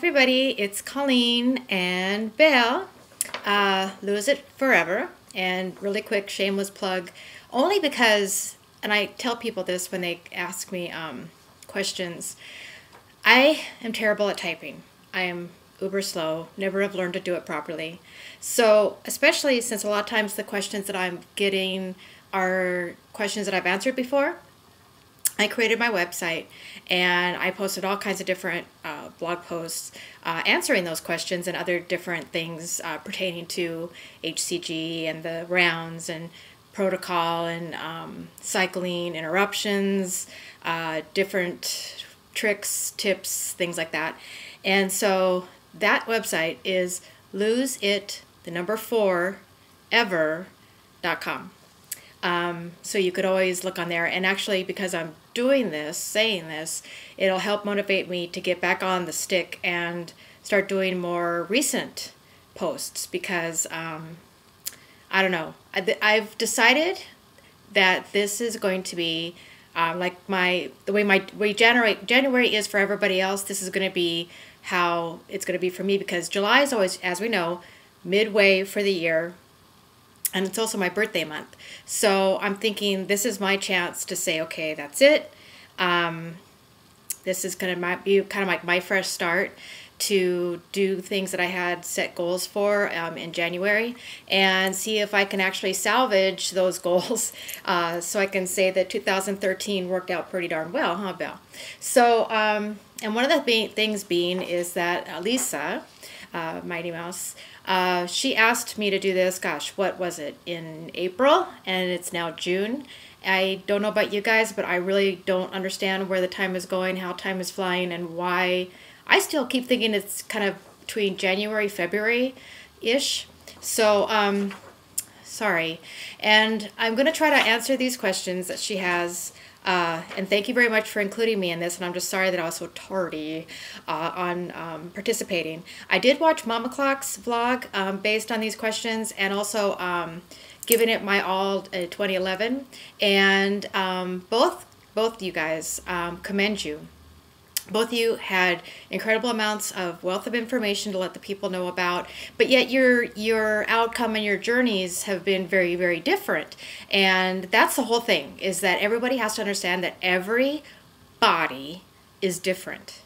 everybody, it's Colleen and Belle. Lose It Forever. And really quick, shameless plug, only because, and I tell people this when they ask me questions, I am terrible at typing. I am uber slow, never have learned to do it properly. So, especially since a lot of times the questions that I'm getting are questions that I've answered before, I created my website and I posted all kinds of different blog posts answering those questions and other different things pertaining to HCG and the rounds and protocol and cycling interruptions, different tricks, tips, things like that. And so that website is loseit4ever.com. So you could always look on there, and actually because I'm doing this, saying this, it'll help motivate me to get back on the stick and start doing more recent posts because I don't know, I've decided that this is going to be like the way January is for everybody else. This is going to be how it's going to be for me, because July is always, as we know, midway for the year. And it's also my birthday month. So I'm thinking this is my chance to say, okay, that's it. This is going to be kind of like my fresh start to do things that I had set goals for in January and see if I can actually salvage those goals so I can say that 2013 worked out pretty darn well, huh, Belle? So, and one of the things being is that Lisa, Mighty Mouse, she asked me to do this, gosh, what was it, in April, and it's now June. I don't know about you guys, but I really don't understand where the time is going, how time is flying, and why. I still keep thinking it's kind of between January, February-ish. So, sorry. And I'm going to try to answer these questions that she has. And thank you very much for including me in this, and I'm just sorry that I was so tardy on participating. I did watch Mama Clock's vlog based on these questions, and also giving it my all 2011, and both you guys, commend you. Both of you had incredible amounts of wealth of information to let the people know about, but yet your outcome and your journeys have been very, very different. And that's the whole thing, is that everybody has to understand that every body is different.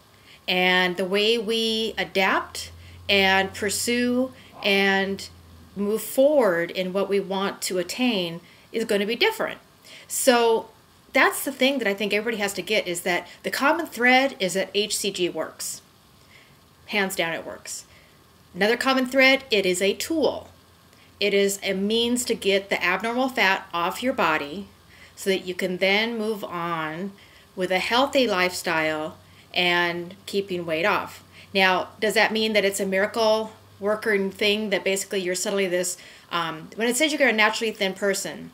And the way we adapt and pursue and move forward in what we want to attain is going to be different. So that's the thing that I think everybody has to get, is that the common thread is that HCG works. Hands down, it works. Another common thread, it is a tool. It is a means to get the abnormal fat off your body so that you can then move on with a healthy lifestyle and keeping weight off. Now, does that mean that it's a miracle working thing, that basically you're suddenly this, when it says you're a naturally thin person,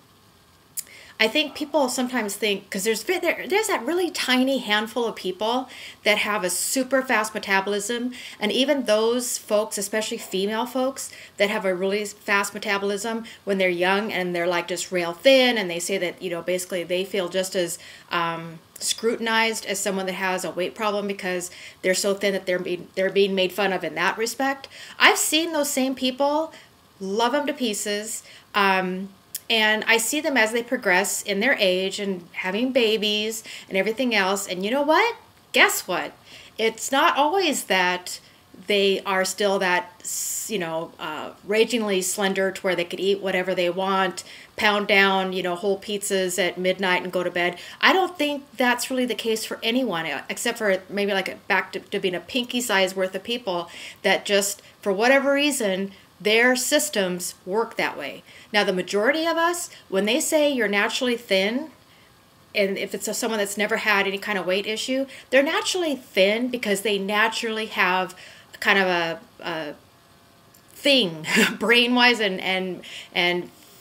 I think people sometimes think, because there's that really tiny handful of people that have a super fast metabolism, and even those folks, especially female folks, that have a really fast metabolism when they're young and they're like just rail thin, and they say that, you know, basically they feel just as scrutinized as someone that has a weight problem because they're so thin that they're being made fun of in that respect. I've seen those same people, love them to pieces. And I see them as they progress in their age and having babies and everything else. And you know what? Guess what? It's not always that they are still that, you know, ragingly slender to where they could eat whatever they want, pound down, you know, whole pizzas at midnight and go to bed. I don't think that's really the case for anyone, except for maybe like back to being a pinky size worth of people that just, for whatever reason, their systems work that way. Now, the majority of us, when they say you're naturally thin, and if it's someone that's never had any kind of weight issue, they're naturally thin because they naturally have kind of a thing, brain-wise and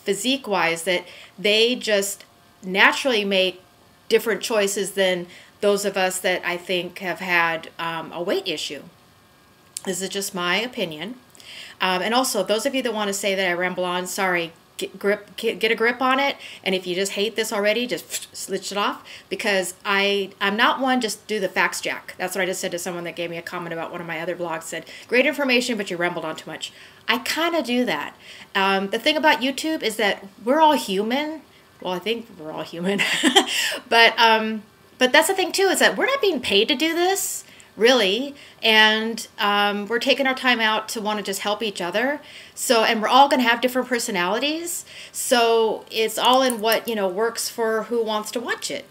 physique-wise, that they just naturally make different choices than those of us that I think have had a weight issue. This is just my opinion. And also, those of you that want to say that I ramble on, sorry, get a grip on it. And if you just hate this already, just switch it off, because I'm not one just do the facts jack. That's what I just said to someone that gave me a comment about one of my other blogs, said, great information, but you rambled on too much. I kind of do that. The thing about YouTube is that we're all human. Well, I think we're all human, but that's the thing too, is that we're not being paid to do this, really, and we're taking our time out to want to just help each other. So, and we're all going to have different personalities, so it's all in what, you know, works for who wants to watch it.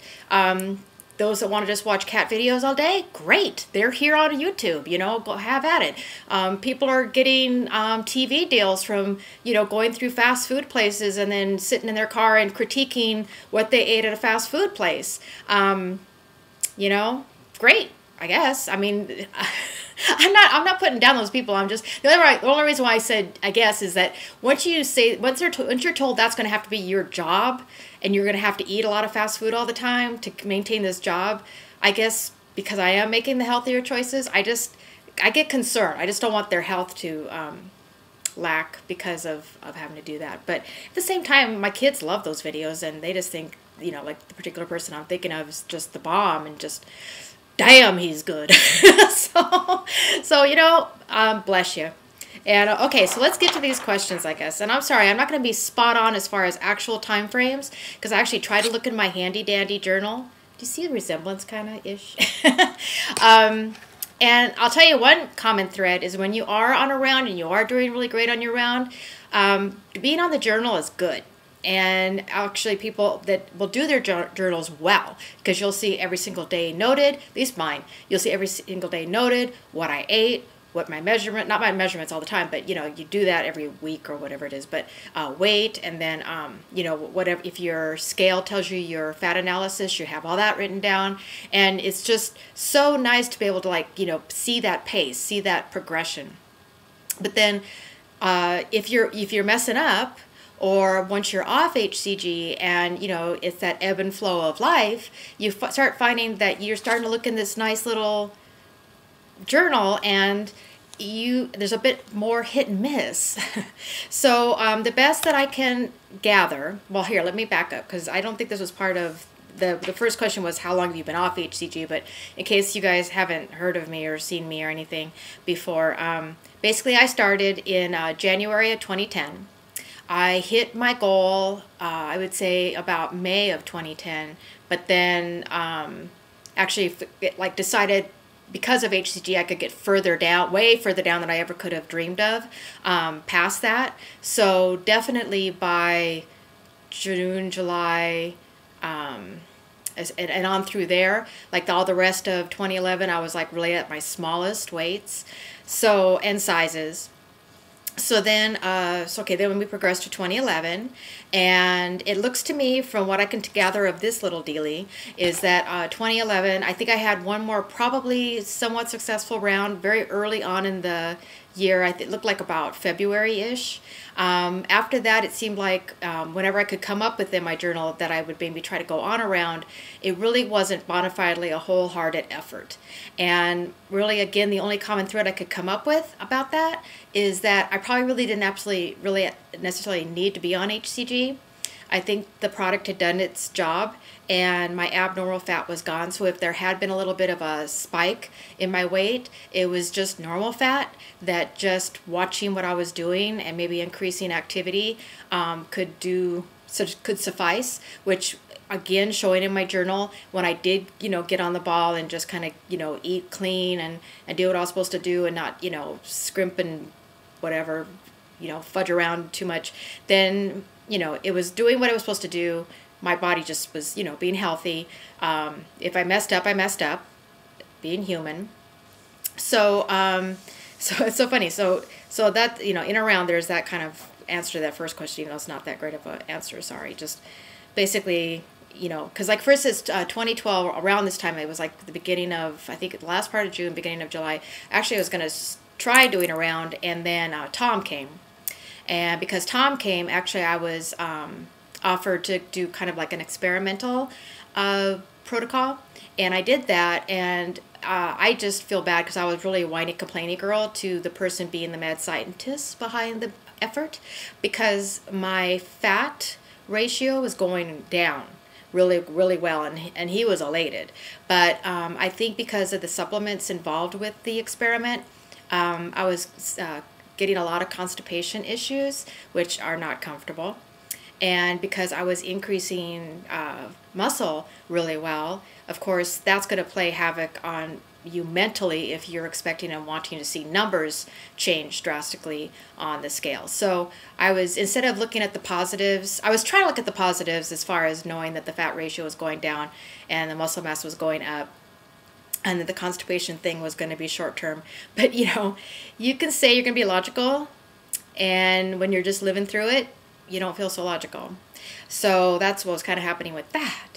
Those that want to just watch cat videos all day, great. They're here on YouTube, you know, go have at it. People are getting TV deals from, you know, going through fast food places and then sitting in their car and critiquing what they ate at a fast food place. You know, great, I guess. I mean, I'm not putting down those people. I'm just, the only reason why I said I guess is that once you're told that's going to have to be your job, and you're going to have to eat a lot of fast food all the time to maintain this job, I guess because I am making the healthier choices, I get concerned. I just don't want their health to lack because of having to do that. But at the same time, my kids love those videos, and they just think, you know, like the particular person I'm thinking of is just the bomb, and just, damn, he's good. so you know, bless you. And okay, so let's get to these questions, I guess. And I'm sorry, I'm not going to be spot on as far as actual time frames, because I actually tried to look in my handy dandy journal. Do you see the resemblance, kind of ish? And I'll tell you, one common thread is when you are on a round and you are doing really great on your round, being on the journal is good. And actually, people that will do their journals well, because you'll see every single day noted, at least mine, you'll see every single day noted what I ate, what my measurement, not my measurements all the time, but, you know, you do that every week or whatever it is, but weight, and then, you know, whatever, if your scale tells you your fat analysis, you have all that written down. And it's just so nice to be able to, like, you know, see that pace, see that progression. But then if you're messing up, or once you're off HCG and, you know, it's that ebb and flow of life, you start finding that you're starting to look in this nice little journal, and there's a bit more hit and miss. So the best that I can gather, well, here, let me back up, because I don't think this was part of the first question was how long have you been off HCG, but in case you guys haven't heard of me or seen me or anything before, basically I started in January of 2010. I hit my goal, I would say about May of 2010, but then actually like decided because of HCG, I could get further down, way further down than I ever could have dreamed of, past that. So definitely by June, July, and on through there, like all the rest of 2011, I was like really at my smallest weights, so, and sizes. So then, then we progressed to 2011, and it looks to me, from what I can gather of this little dealie, is that 2011, I think I had one more probably somewhat successful round very early on in the year. It looked like about February-ish. After that, it seemed like whenever I could come up with in my journal that I would maybe try to go on a round, it really wasn't bona fidely a wholehearted effort. And really, again, the only common thread I could come up with about that is that I probably really didn't really necessarily need to be on HCG. I think the product had done its job and my abnormal fat was gone. So if there had been a little bit of a spike in my weight, it was just normal fat that just watching what I was doing and maybe increasing activity could suffice, which again, showing in my journal when I did, you know, get on the ball and just kind of, you know, eat clean and do what I was supposed to do and not, you know, scrimp and whatever, you know, fudge around too much, then, you know, it was doing what it was supposed to do. My body just was, you know, being healthy. If I messed up, I messed up, being human. So, so it's so funny. So that, you know, in around, there's that kind of answer to that first question, even though it's not that great of an answer, sorry. Just basically, you know, because like for instance, 2012, around this time, it was like the beginning of, I think the last part of June, beginning of July. Actually, I was going to try doing a round, and then Tom came. And because Tom came, actually I was offered to do kind of like an experimental protocol. And I did that, and I just feel bad because I was really a whiny, complainy girl to the person being the mad scientist behind effort because my fat ratio was going down really, really well, and he was elated. But I think because of the supplements involved with the experiment, I was getting a lot of constipation issues, which are not comfortable. And because I was increasing muscle really well, of course, that's going to play havoc on you mentally if you're expecting and wanting to see numbers change drastically on the scale. So I was, instead of looking at the positives, I was trying to look at the positives as far as knowing that the fat ratio was going down and the muscle mass was going up, and that the constipation thing was going to be short term. But you know, you can say you're going to be logical, and when you're just living through it, you don't feel so logical. So that's what was kind of happening with that.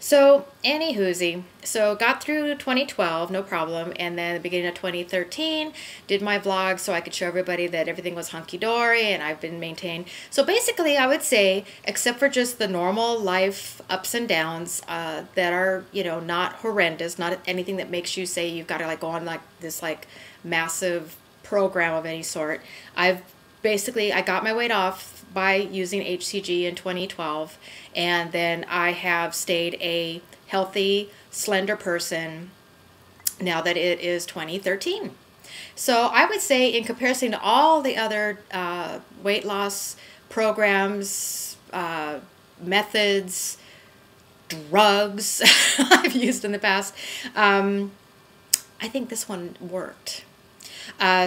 So anywhoozy, so got through 2012, no problem, and then the beginning of 2013, did my vlog so I could show everybody that everything was hunky-dory and I've been maintained. So basically I would say, except for just the normal life ups and downs that are, you know, not horrendous, not anything that makes you say you've got to like go on like this like massive program of any sort, I got my weight off by using HCG in 2012, and then I have stayed a healthy, slender person now that it is 2013. So I would say, in comparison to all the other weight loss programs, methods, drugs I've used in the past, I think this one worked.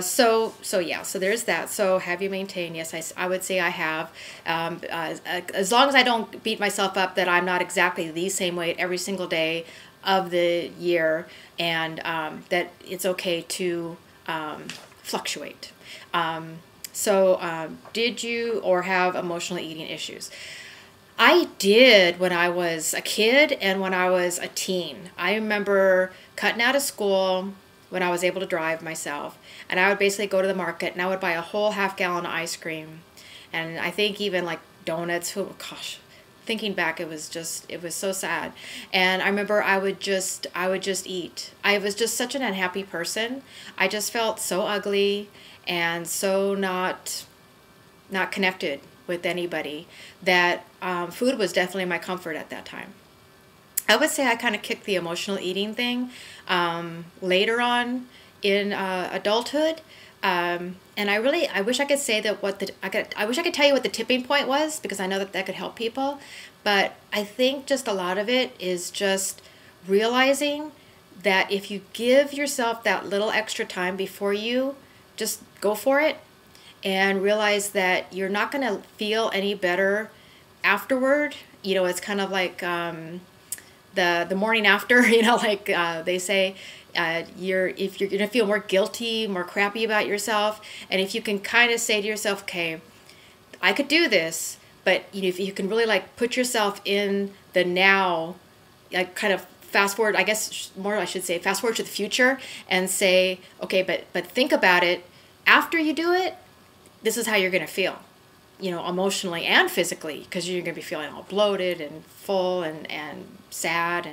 So there's that. So have you maintained? Yes, I would say I have. As long as I don't beat myself up that I'm not exactly the same weight every single day of the year, and that it's okay to fluctuate. Did you or have emotional eating issues? I did when I was a kid and when I was a teen. I remember cutting out of school when I was able to drive myself, and I would basically go to the market and I would buy a whole half-gallon of ice cream, and I think even like donuts. Oh gosh, thinking back, it was so sad. And I remember I would just eat. I was just such an unhappy person. I just felt so ugly and so not connected with anybody that food was definitely my comfort at that time. I would say I kind of kicked the emotional eating thing later on in adulthood, and I wish I could say that I wish I could tell you what the tipping point was, because I know that could help people, but I think just a lot of it is just realizing that if you give yourself that little extra time before you just go for it, and realize that you're not going to feel any better afterward. You know, it's kind of like the morning after, you know, like they say, if you're going to feel more guilty, more crappy about yourself, and if you can kind of say to yourself, okay, I could do this, but you know, if you can really like put yourself in the now, like kind of fast forward, I guess more I should say, fast forward to the future and say, okay, but think about it after you do it. This is how you're going to feel, you know, emotionally and physically, because you're going to be feeling all bloated and full and sad,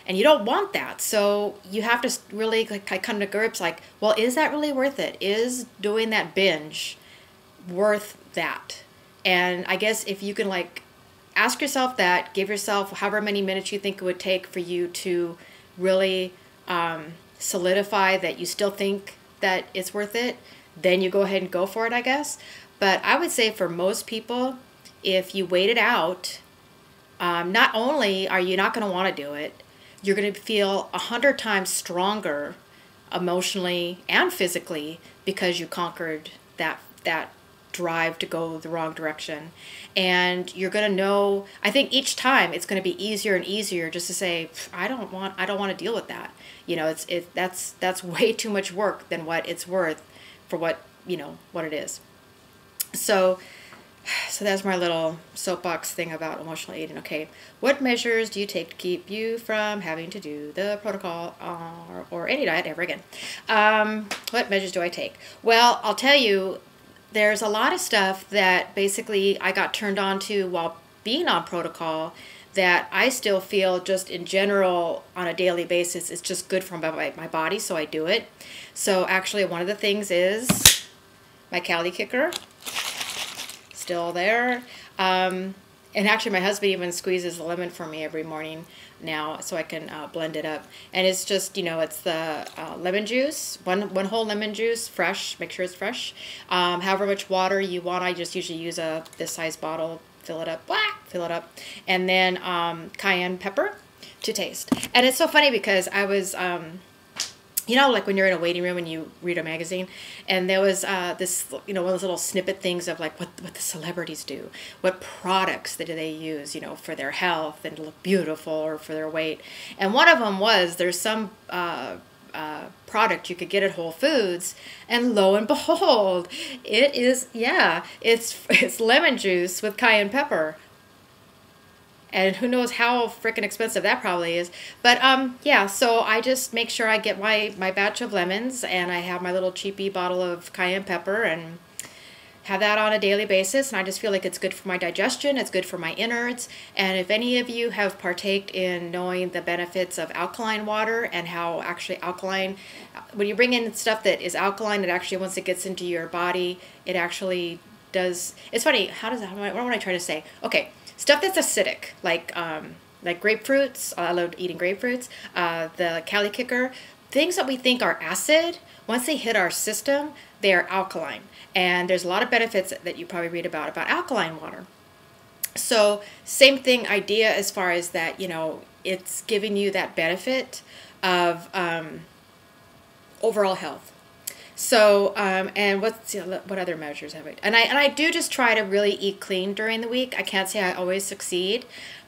and you don't want that. So you have to really like come to grips like, well, is that really worth it? Is doing that binge worth that? And I guess if you can like ask yourself that, give yourself however many minutes you think it would take for you to really solidify that you still think that it's worth it, then you go ahead and go for it, I guess. But I would say for most people, if you wait it out, not only are you not going to want to do it, you're going to feel 100 times stronger emotionally and physically because you conquered that drive to go the wrong direction. And you're going to know, I think each time it's going to be easier and easier just to say, I don't want to deal with that. You know, that's way too much work than what it's worth for what, you know, what it is. So that's my little soapbox thing about emotional eating. Okay, what measures do you take to keep you from having to do the protocol or any diet ever again? What measures do I take? Well, I'll tell you, there's a lot of stuff that basically I got turned on to while being on protocol that I still feel just in general on a daily basis is just good for my body, so I do it. So actually one of the things is my calorie kicker. still there. And actually, my husband even squeezes the lemon for me every morning now, so I can blend it up. And it's just, it's the lemon juice, one whole lemon juice, fresh. Make sure it's fresh. However much water you want, I just usually use this size bottle. Fill it up, fill it up, and then cayenne pepper to taste. And it's so funny because I was. Like when you're in a waiting room and you read a magazine, and there was this, one of those little snippet things of like what the celebrities do, what products that do they use, for their health and to look beautiful or for their weight. And one of them was there's some product you could get at Whole Foods, and lo and behold, it is, it's lemon juice with cayenne pepper. And who knows how freaking expensive that probably is. But so I just make sure I get my batch of lemons, and I have my little cheapy bottle of cayenne pepper, and have that on a daily basis. And I just feel like it's good for my digestion, it's good for my innards. And if any of you have partaked in knowing the benefits of alkaline water, and how actually alkaline, when you bring in stuff that is alkaline, it actually, once it gets into your body, it actually does, it's funny, what am I trying to say? Okay. Stuff that's acidic, like grapefruits. I love eating grapefruits. The Cali Kicker, things that we think are acid, once they hit our system, they are alkaline. And there's a lot of benefits that you probably read about alkaline water. So same thing idea as far as that, it's giving you that benefit of overall health. So, and what other measures have I? And I do just try to really eat clean during the week. I can't say I always succeed,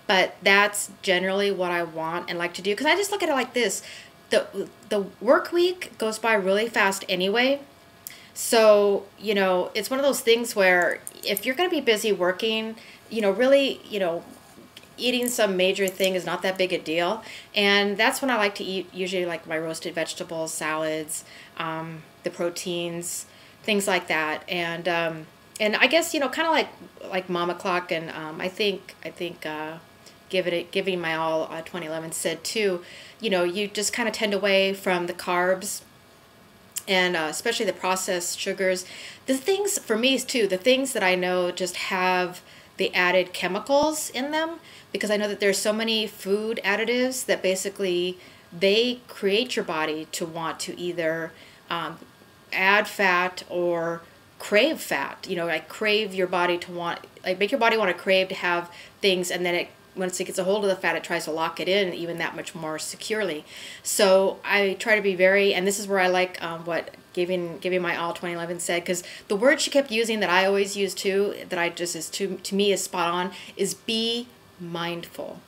but that's generally what I want and like to do. Because I just look at it like this: the work week goes by really fast anyway. So, it's one of those things where if you're going to be busy working, really, eating some major thing is not that big a deal. And that's when I like to eat, usually like my roasted vegetables, salads, the proteins, things like that. And I guess, kind of like Mama Clock, and I think Giving My All 2011 said too, you just kind of tend away from the carbs, and especially the processed sugars. The things, for me too, the things that I know just have the added chemicals in them, because I know that there's so many food additives that basically they create your body to want to either add fat or crave fat. Like crave your body to want, like make your body want to crave to have things, and then once it gets a hold of the fat, it tries to lock it in even that much more securely. So I try to be very, and this is where I like what Giving My All 2011 said, because the word she kept using that I always use too, that I just is to me is spot on, is be mindful.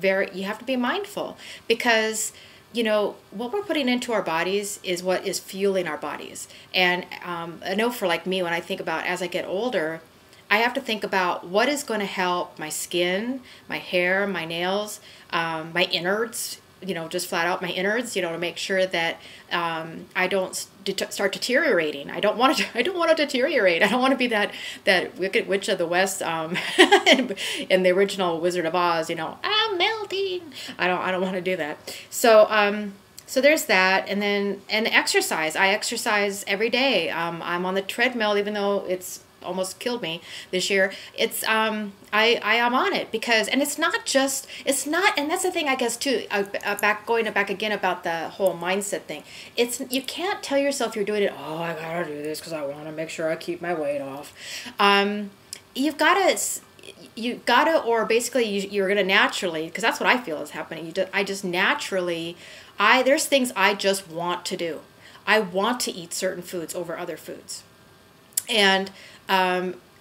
You have to be mindful, because what we're putting into our bodies is what is fueling our bodies. And I know for like me, when I think about as I get older, I have to think about what is going to help my skin, my hair, my nails, my innards, just flat out my innards, to make sure that I don't start deteriorating. I don't want to deteriorate. I don't want to be that wicked witch of the West in the original Wizard of Oz. I'm melting. I don't want to do that. So so there's that, and exercise. I exercise every day. I'm on the treadmill, even though it's almost killed me this year. It's I am on it because, and it's not, and that's the thing I guess too, going back again about the whole mindset thing. You can't tell yourself you're doing it, oh, I gotta do this because I want to make sure I keep my weight off. You've gotta, or basically you're gonna naturally, because that's what I feel is happening. I just naturally, there's things I just want to do. I want to eat certain foods over other foods. And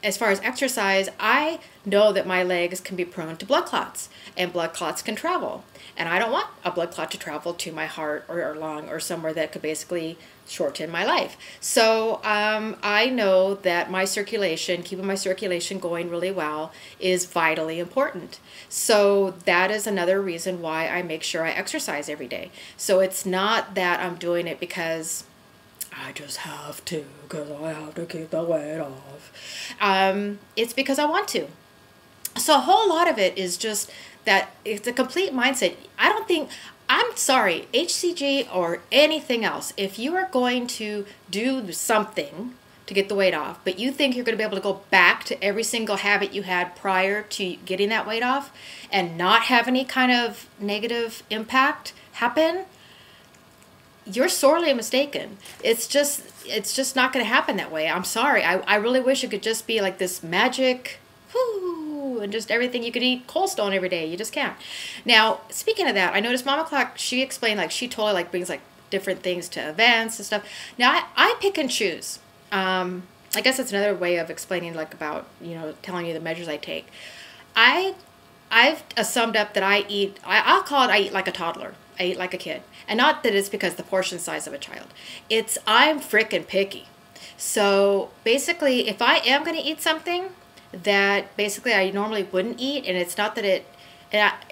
as far as exercise, I know that my legs can be prone to blood clots, and blood clots can travel. And I don't want a blood clot to travel to my heart or lung or somewhere that could basically shorten my life. So I know that keeping my circulation going really well is vitally important. So that is another reason why I make sure I exercise every day. So it's not that I'm doing it because I just have to, because I have to keep the weight off. It's because I want to. So a whole lot of it is just that it's a complete mindset. I'm sorry, HCG or anything else, if you are going to do something to get the weight off, but you think you're going to be able to go back to every single habit you had prior to getting that weight off and not have any kind of negative impact happen, you're sorely mistaken. It's just not going to happen that way. I'm sorry. I really wish it could just be like this magic, whoo, and just everything. You could eat Cold Stone every day. You just can't. Now, speaking of that, I noticed Mama Clock, she explained, like, she totally like brings like different things to events and stuff. Now, I pick and choose. I guess that's another way of explaining, like, about, you know, telling you the measures I take. I've summed up that I'll call it, I eat like a toddler. I eat like a kid. And not that it's because the portion size of a child. I'm frickin' picky. So basically, if I am going to eat something that basically I normally wouldn't eat, and it's not that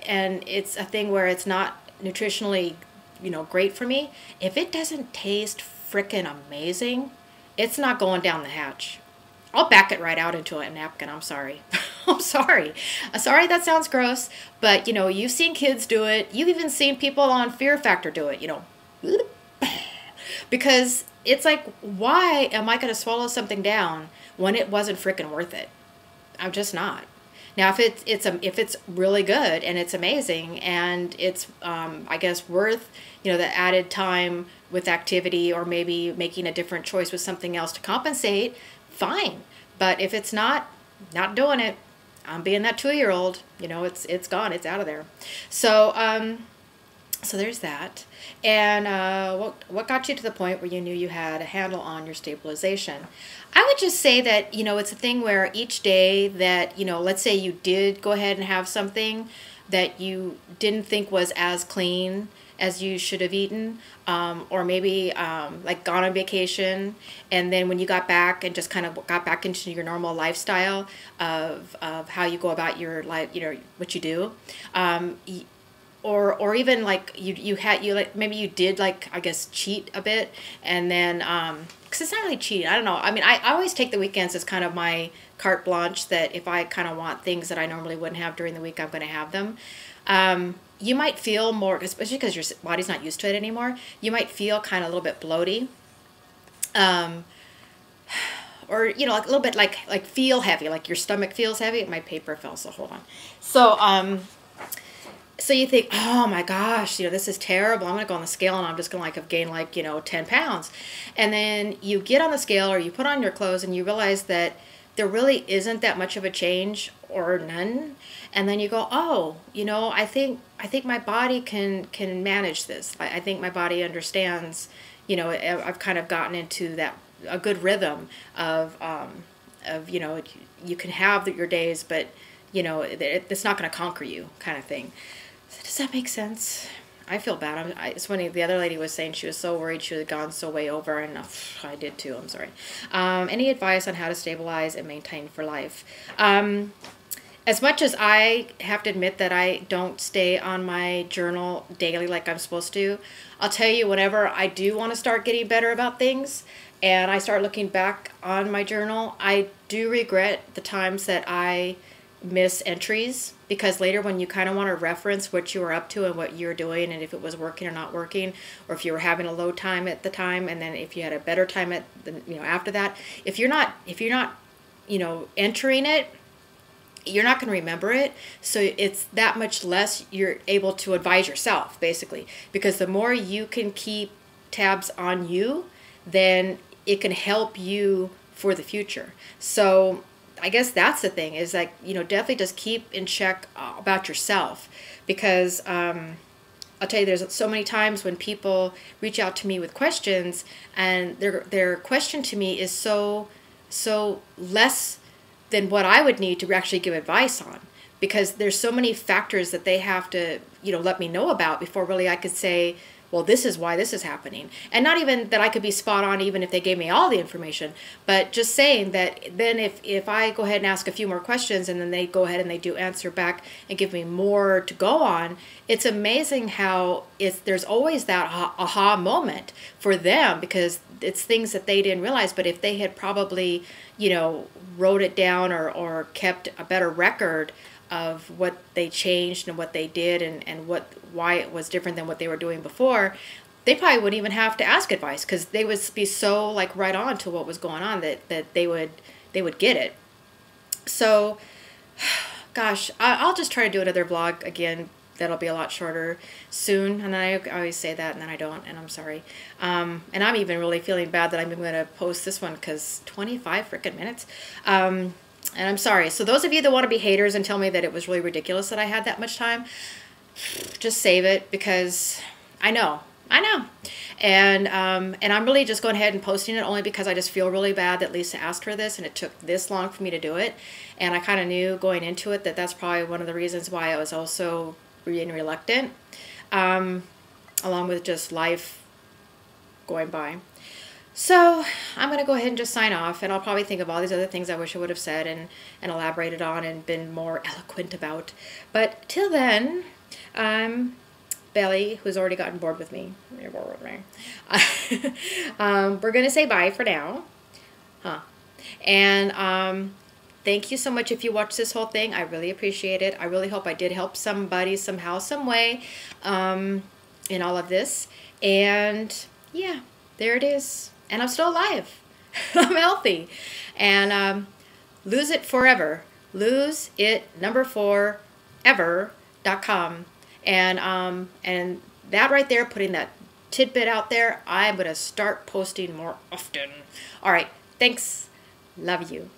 and it's a thing where it's not nutritionally, you know, great for me, if it doesn't taste frickin' amazing, it's not going down the hatch. I'll back it right out into a napkin. I'm sorry. I'm sorry. Sorry that sounds gross, but, you know, you've seen kids do it. You've even seen people on Fear Factor do it, you know. Because it's like, why am I going to swallow something down when it wasn't freaking worth it? I'm just not. Now, if it's really good and it's amazing and it's, I guess, worth, you know, the added time with activity, or maybe making a different choice with something else to compensate, fine. But if it's not doing it, I'm being that 2-year-old, you know, it's gone, it's out of there. So so there's that. And what got you to the point where you knew you had a handle on your stabilization? I would just say that, you know, it's a thing where each day that, you know, let's say you did go ahead and have something that you didn't think was as clean as you should have eaten, or maybe like gone on vacation, and then when you got back and just kind of got back into your normal lifestyle of how you go about your life, you know, what you do, or even like you like maybe you did, like, I guess, cheat a bit, and then because it's not really cheating, I don't know. I mean, I always take the weekends as kind of my carte blanche, that if I kind of want things that I normally wouldn't have during the week, I'm going to have them. You might feel more, especially because your body's not used to it anymore, you might feel kind of a little bit bloaty. Or, you know, like a little bit like feel heavy, like your stomach feels heavy. My paper fell, so hold on. So, so you think, oh my gosh, you know, this is terrible. I'm going to go on the scale and I'm just going to like have gained like, you know, 10 pounds. And then you get on the scale or you put on your clothes and you realize that there really isn't that much of a change, or none. And then you go, oh, you know, I think my body can manage this. I think my body understands, you know, I've kind of gotten into a good rhythm of, you know, you can have your days, but, you know, it's not going to conquer you, kind of thing. So does that make sense? I feel bad. It's funny, the other lady was saying she was so worried she had gone so way over, and I did too, I'm sorry. Any advice on how to stabilize and maintain for life? As much as I have to admit that I don't stay on my journal daily like I'm supposed to, I'll tell you, whenever I do want to start getting better about things and I start looking back on my journal, I do regret the times that I miss entries, because later when you kind of want to reference what you were up to and what you're doing, and if it was working or not working, or if you were having a low time at the time, and then if you had a better time at the, you know, after that, if you're not you know, entering it, you're not going to remember it. So it's that much less you're able to advise yourself, basically, because the more you can keep tabs on you, then it can help you for the future. So I guess that's the thing, is like, you know, definitely just keep in check about yourself, because I'll tell you, there's so many times when people reach out to me with questions, and their question to me is so less than what I would need to actually give advice on, because there's so many factors that they have to, you know, let me know about before really I could say, well, this is why this is happening. And not even that I could be spot on even if they gave me all the information, but just saying that then if I go ahead and ask a few more questions and then they go ahead and they do answer back and give me more to go on, it's amazing how there's always that aha moment for them, because it's things that they didn't realize. But if they had probably, you know, wrote it down or kept a better record of what they changed and what they did and why it was different than what they were doing before, they probably wouldn't even have to ask advice, because they would be so like right on to what was going on that they would get it. So, gosh, I'll just try to do another vlog again. That'll be a lot shorter soon. And I always say that, and then I don't, and I'm sorry. And I'm even really feeling bad that I'm even going to post this one, because 25 freaking minutes. And I'm sorry. So those of you that want to be haters and tell me that it was really ridiculous that I had that much time, just save it, because I know. And I'm really just going ahead and posting it only because I just feel really bad that Lisa asked for this and it took this long for me to do it. And I kind of knew going into it that that's probably one of the reasons why I was also being reluctant, along with just life going by. So I'm going to go ahead and just sign off, and I'll probably think of all these other things I wish I would have said and elaborated on and been more eloquent about. But till then, Belly, who's already gotten bored with me. You're bored with me. We're going to say bye for now. And thank you so much if you watched this whole thing. I really appreciate it. I really hope I did help somebody somehow, some way in all of this. And yeah, there it is. And I'm still alive. I'm healthy. And lose it forever. Lose it #4 ever.com. And that right there, putting that tidbit out there, I'm going to start posting more often. All right. Thanks. Love you.